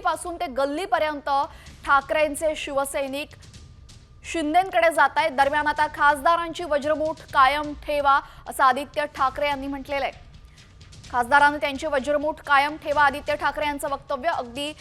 गल्लीपासून ते गल्लीपर्यंत ठाकरेंचे शिवसैनिक शिंदेंकडे जात आहेत। दरम्यान आता खासदारांची वज्रमूठ कायम ठेवा असं आदित्य ठाकरे यांनी म्हटलेलं आहे। खासदारांनी त्यांची वज्रमूठ कायम ठेवा आदित्य ठाकरे यांचं वक्तव्य अगदी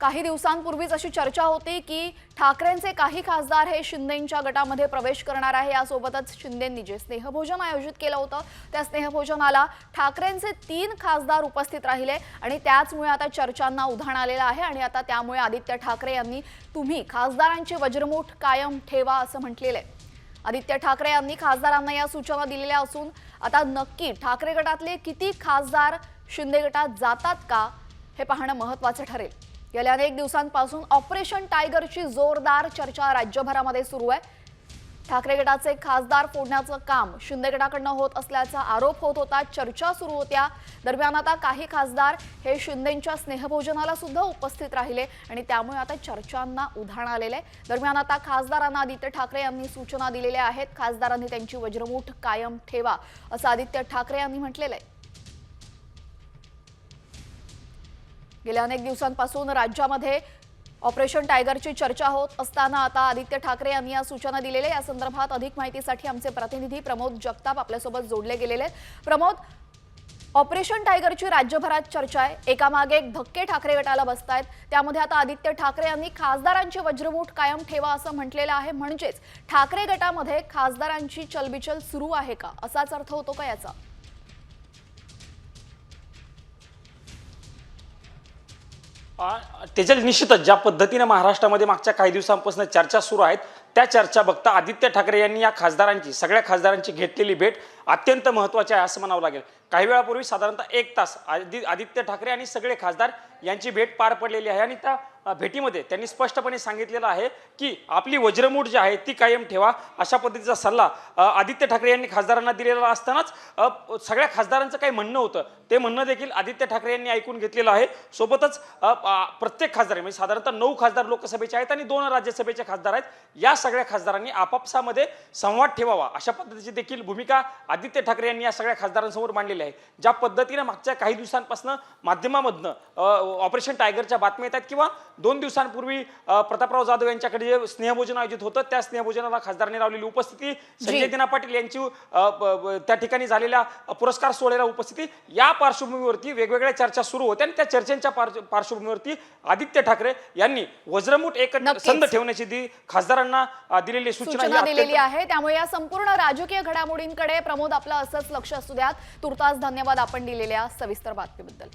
काही दिवसांपूर्वीच अशी चर्चा होती की ठाकरेंचे काही खासदार हे शिंदेंच्या गटामध्ये प्रवेश करणार आहे। यासोबतच शिंदेंनी जे स्नेहभोजन आयोजित केलं होतं त्या स्नेहभोजनाला ठाकरेंचे 3 खासदार उपस्थित राहिले आणि त्याचमुळे आता चर्चांना उधाण आलेलं आहे आणि आता त्यामुळे आदित्य ठाकरे यांनी तुम्ही खासदारांची वज्रमूठ कायम ठेवा असं म्हटलेलं आहे। आदित्य ठाकरे यांनी खासदारांना या सूचना दिलेल्या असून आता नक्की ठाकरे गटातले किती खासदार शिंदे गटात जातात का हे पाहणं महत्त्वाचं ठरेल। गेल्या अनेक दिवसांपासून ऑपरेशन टायगरची जोरदार चर्चा राज्यभरामध्ये सुरू आहे। ठाकरे गटाचे खासदार फोडण्याचं काम शिंदे गटाकडून होत असल्याचा आरोप होत होता, चर्चा सुरू होत्या। दरम्यान आता काही खासदार हे शिंदेंच्या स्नेहभोजनाला सुद्धा उपस्थित राहिले आणि त्यामुळे आता चर्चांना उधाण आलेले आहे। दरम्यान आता खासदारांना आदित्य ठाकरे यांनी सूचना दिलेल्या आहेत। खासदारांनी त्यांची वज्रमूठ कायम ठेवा असं आदित्य ठाकरे यांनी म्हटलेलं आहे। गेल्या अनेक दिवसांपासून राज्यामध्ये ऑपरेशन टायगरची चर्चा होत असताना आता आदित्य ठाकरे यांनी या सूचना दिलेल्या। या संदर्भात अधिक माहितीसाठी आमचे प्रतिनिधी प्रमोद जगताप आपल्यासोबत जोडले गेलेले आहेत। प्रमोद, ऑपरेशन टायगरची राज्यभरात चर्चा आहे, एकामागे एक धक्के ठाकरे गटाला बसतायत, त्यामध्ये आता आदित्य ठाकरे यांनी खासदारांची वज्रमूठ कायम ठेवा असं म्हटलेलं आहे। म्हणजेच ठाकरे गटामध्ये खासदारांची चलबिचल सुरू आहे का, असाच अर्थ होतो का याचा? तेजल, निश्चितच ज्या पद्धतीने महाराष्ट्रामध्ये मागच्या काही दिवसांपासून चर्चा सुरू आहेत त्या चर्चा बघता आदित्य ठाकरे यांनी या खासदारांची सगळ्या खासदारांची घेतलेली भेट अत्यंत महत्त्वाची आहे असं म्हणावं लागेल। काही वेळापूर्वी साधारणतः 1 तास आदित्य ठाकरे आणि सगळे खासदार यांची भेट पार पडलेली आहे आणि त्या भेटीमध्ये त्यांनी स्पष्टपणे सांगितलेलं आहे की आपली वज्रमूठ जी आहे ती कायम ठेवा अशा पद्धतीचा सल्ला आदित्य ठाकरे यांनी खासदारांना दिलेला असतानाच सगळ्या खासदारांचं काही म्हणणं होतं ते म्हणणं देखील आदित्य ठाकरे यांनी ऐकून घेतलेलं आहे। सोबतच प्रत्येक खासदार म्हणजे साधारणतः 9 खासदार लोकसभेचे आहेत आणि 2 राज्यसभेचे खासदार आहेत। या सगळ्या खासदारांनी आपापसामध्ये संवाद ठेवावा अशा पद्धतीची देखील भूमिका आदित्य ठाकरे यांनी या सगळ्या खासदारांसमोर मांडलेली आहे। ज्या पद्धतीने मागच्या काही दिवसांपासून माध्यमामधनं ऑपरेशन टायगरच्या बातम्या येतात किंवा 2 दिवसांपूर्वी प्रतापराव जाधव यांच्याकडे जे स्नेहभोजन आयोजित होतं त्या स्नेहभोजनाला खासदारांनी लावलेली उपस्थिती, संजय दिना पाटील यांची त्या ठिकाणी झालेल्या पुरस्कार सोहळ्याला उपस्थिती, या पार्श्वभूमीवरती वेगवेगळ्या चर्चा सुरू होत्या आणि त्या चर्चेच्या पार्श्वभूमीवरती आदित्य ठाकरे यांनी वज्रमूठ संध ठेवण्याची खासदारांना दिलेली सूचना दिलेली आहे। त्यामुळे या संपूर्ण राजकीय घडामोडींकडे प्रमोद आपलं असंच लक्ष असू द्यात। तुर्तास धन्यवाद आपण दिलेल्या सविस्तर बातमीबद्दल।